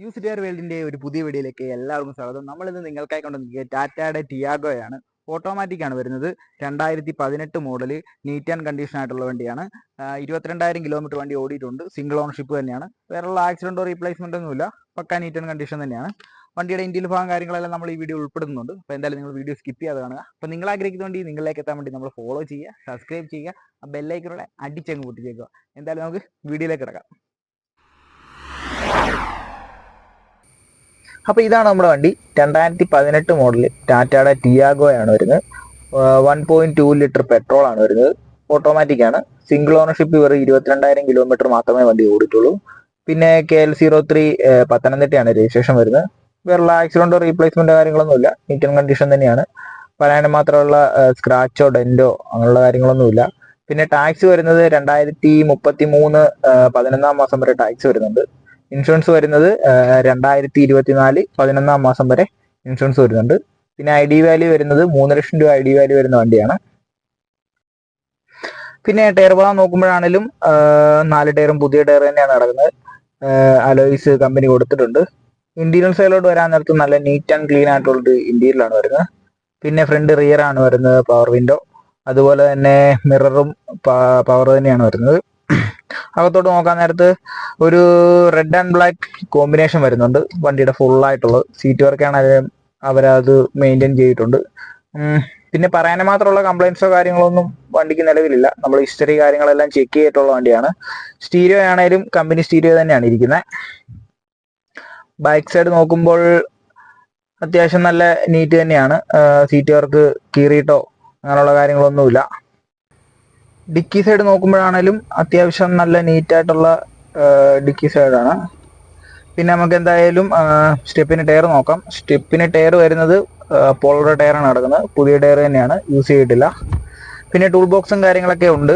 Used car വേൾഡിന്റെ ഒരു പുതിയ വീഡിയോയിലേക്ക് എല്ലാവർക്കും സ്വാഗതം. നമ്മളിന്ന് നിങ്ങൾക്കായി കൊണ്ടുവന്നിരിക്കുക ടാറ്റയുടെ ടിയാഗോയാണ്. ഓട്ടോമാറ്റിക് ആണ് വരുന്നത്. 2018 മോഡല്, നീറ്റ് ആൻഡ് കണ്ടീഷൻ ആയിട്ടുള്ള വണ്ടിയാണ്. 22,000 കിലോമീറ്റർ വണ്ടി ഓടിയിട്ടുണ്ട്. സിംഗിൾ ഓണർഷിപ്പ് തന്നെയാണ്. വേറെയുള്ള ആക്സിഡന്റോ റീപ്ലേസ്മെന്റ് ഒന്നുമില്ല. പക്ക നീറ്റ് ആൻഡ് കണ്ടീഷൻ തന്നെയാണ്. വണ്ടിയുടെ ഇന്ത്യയിൽ ഭാഗം കാര്യങ്ങളെല്ലാം നമ്മൾ ഈ വീഡിയോ ഉൾപ്പെടുന്നുണ്ട്. അപ്പോൾ എന്തായാലും നിങ്ങൾ വീഡിയോ സ്കിപ്പ് ചെയ്യാതെ കാണുക. അപ്പോൾ നിങ്ങൾ ആഗ്രഹിക്കുന്ന വണ്ടി നിങ്ങളിലേക്ക് എത്താൻ വേണ്ടി നമ്മൾ ഫോളോ ചെയ്യുക, സബ്സ്ക്രൈബ് ചെയ്യുക, ആ ബെല്ലൈക്കനുള്ള അടിച്ചങ്ങ് പൊട്ടിച്ചേക്കുക. എന്തായാലും നമുക്ക് വീഡിയോയിലേക്ക് കിടക്കാം. അപ്പോൾ ഇതാണ് നമ്മുടെ വണ്ടി. 2018 മോഡൽ ടാറ്റയുടെ ടിയാഗോയാണ് വരുന്നത്. 1.2 ലിറ്റർ പെട്രോൾ ആണ് വരുന്നത്. ഓട്ടോമാറ്റിക് ആണ്. സിംഗിൾ ഓണർഷിപ്പ് വെറും 22,000 കിലോമീറ്റർ മാത്രമേ വണ്ടി ഓടിയിട്ടുള്ളൂ. പിന്നെ KL03 പത്തനംതിട്ടയാണ് രജിസ്ട്രേഷൻ വരുന്നത്. വേറുള്ള ആക്സിഡന്റോ റീപ്ലേസ്മെന്റോ കാര്യങ്ങളൊന്നുമില്ല. നീറ്റ് ആൻഡ് കണ്ടീഷൻ തന്നെയാണ്. പറയാനും മാത്രമുള്ള സ്ക്രാച്ചോ ഡെന്റോ അങ്ങനെയുള്ള കാര്യങ്ങളൊന്നുമില്ല. പിന്നെ ടാക്സ് വരുന്നത് 2033 11-ാം മാസം വരെ ടാക്സ് വരുന്നുണ്ട്. ഇൻഷുറൻസ് വരുന്നത് 2024 11-ാം മാസം വരെ ഇൻഷുറൻസ് വരുന്നുണ്ട്. പിന്നെ ID വാല്യൂ വരുന്നത് 3 ലക്ഷം രൂപ ID വാല്യൂ വരുന്ന വണ്ടിയാണ്. പിന്നെ ടയർ ഭാഗം നോക്കുമ്പോഴാണെങ്കിലും 4 ടയറും പുതിയ ടയർ തന്നെയാണ് നടക്കുന്നത്. അലോയ്സ് കമ്പനി കൊടുത്തിട്ടുണ്ട്. ഇന്റീരിയർ സൈഡിലോട്ട് വരാൻ നേരത്ത് നല്ല നീറ്റ് ആൻഡ് ക്ലീൻ ആയിട്ടുള്ള ഇന്റീരിയലാണ് വരുന്നത്. പിന്നെ ഫ്രണ്ട് റിയർ ആണ് വരുന്നത്, പവർ വിൻഡോ. അതുപോലെ തന്നെ മിററും പവർ തന്നെയാണ് വരുന്നത്. അകത്തോട്ട് നോക്കാൻ നേരത്ത് ഒരു റെഡ് ആൻഡ് ബ്ലാക്ക് കോമ്പിനേഷൻ വരുന്നുണ്ട് വണ്ടിയുടെ ഫുള്ളായിട്ടുള്ളത്. സീറ്റ് വർക്കാണെങ്കിലും അവരത് മെയിൻറ്റെയിൻ ചെയ്തിട്ടുണ്ട്. പിന്നെ പറയാൻ മാത്രമുള്ള കംപ്ലൈൻസോ കാര്യങ്ങളൊന്നും വണ്ടിക്ക് നിലവിലില്ല. നമ്മൾ ഹിസ്റ്ററി കാര്യങ്ങളെല്ലാം ചെക്ക് ചെയ്തിട്ടുള്ള വണ്ടിയാണ്. സ്റ്റീരിയോ ആണെങ്കിലും കമ്പനി സ്റ്റീരിയോ തന്നെയാണ് ഇരിക്കുന്നത്. ബാക്ക് സൈഡ് നോക്കുമ്പോൾ അത്യാവശ്യം നല്ല നീറ്റ് തന്നെയാണ്. സീറ്റ് വർക്ക് കീറിയിട്ടോ അങ്ങനെയുള്ള കാര്യങ്ങളൊന്നുമില്ല. ഡിക്കി സൈഡ് നോക്കുമ്പോഴാണേലും അത്യാവശ്യം നല്ല നീറ്റായിട്ടുള്ള ഡിക്കി സൈഡാണ്. പിന്നെ നമുക്ക് എന്തായാലും സ്റ്റെപ്പിന് ടയർ നോക്കാം. സ്റ്റെപ്പിന് ടയർ വരുന്നത് പോളറുടെ ടയറാണ് നടക്കുന്നത്. പുതിയ ടയർ തന്നെയാണ്, യൂസ് ചെയ്തിട്ടില്ല. പിന്നെ ടൂൾ ബോക്സും കാര്യങ്ങളൊക്കെ ഉണ്ട്.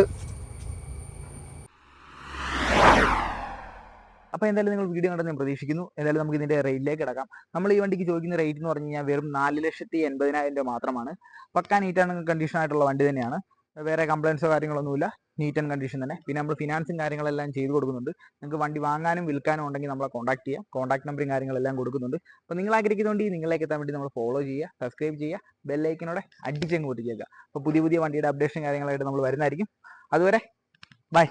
അപ്പോൾ എന്തായാലും നിങ്ങൾ വീഡിയോ കണ്ടെന്ന് ഞാൻ പ്രതീക്ഷിക്കുന്നു. എന്തായാലും നമുക്ക് ഇതിൻ്റെ റേറ്റിലേക്ക് കിടക്കാം. നമ്മൾ ഈ വണ്ടിക്ക് ചോദിക്കുന്ന റേറ്റ് എന്ന് പറഞ്ഞു കഴിഞ്ഞാൽ വെറും 4,80,000 രൂപ മാത്രമാണ്. പക്കാ നീറ്റ് ആൻഡ് കണ്ടീഷൻ ആയിട്ടുള്ള വണ്ടി തന്നെയാണ്. വേറെ കംപ്ലൈൻസോ കാര്യങ്ങളൊന്നുമില്ല. നീറ്റ് ആൻഡ് കണ്ടീഷൻ തന്നെ. പിന്നെ നമ്മൾ ഫിനാൻസും കാര്യങ്ങളെല്ലാം ചെയ്ത് കൊടുക്കുന്നുണ്ട്. നിങ്ങൾക്ക് വണ്ടി വാങ്ങാനും വിൽക്കാനും ഉണ്ടെങ്കിൽ നമ്മളെ കോൺടാക്ട് ചെയ്യാം. കോൺടാക്ട് നമ്പറും കാര്യങ്ങളെല്ലാം കൊടുക്കുന്നുണ്ട്. അപ്പോൾ നിങ്ങൾ ആഗ്രഹിക്കുന്നുണ്ട് നിങ്ങളിലേക്ക് എത്താൻ വേണ്ടി നമ്മൾ ഫോളോ ചെയ്യുക, സബ്സ്ക്രൈബ് ചെയ്യുക, ബെല്ലൈക്കനോടെ അടിച്ചങ്ങ് പൊട്ടിച്ചേക്കുക. അപ്പോൾ പുതിയ വണ്ടിയുടെ അപ്ഡേഷൻ കാര്യങ്ങളായിട്ട് നമ്മൾ വരുന്നതായിരിക്കും. അതുവരെ ബൈ.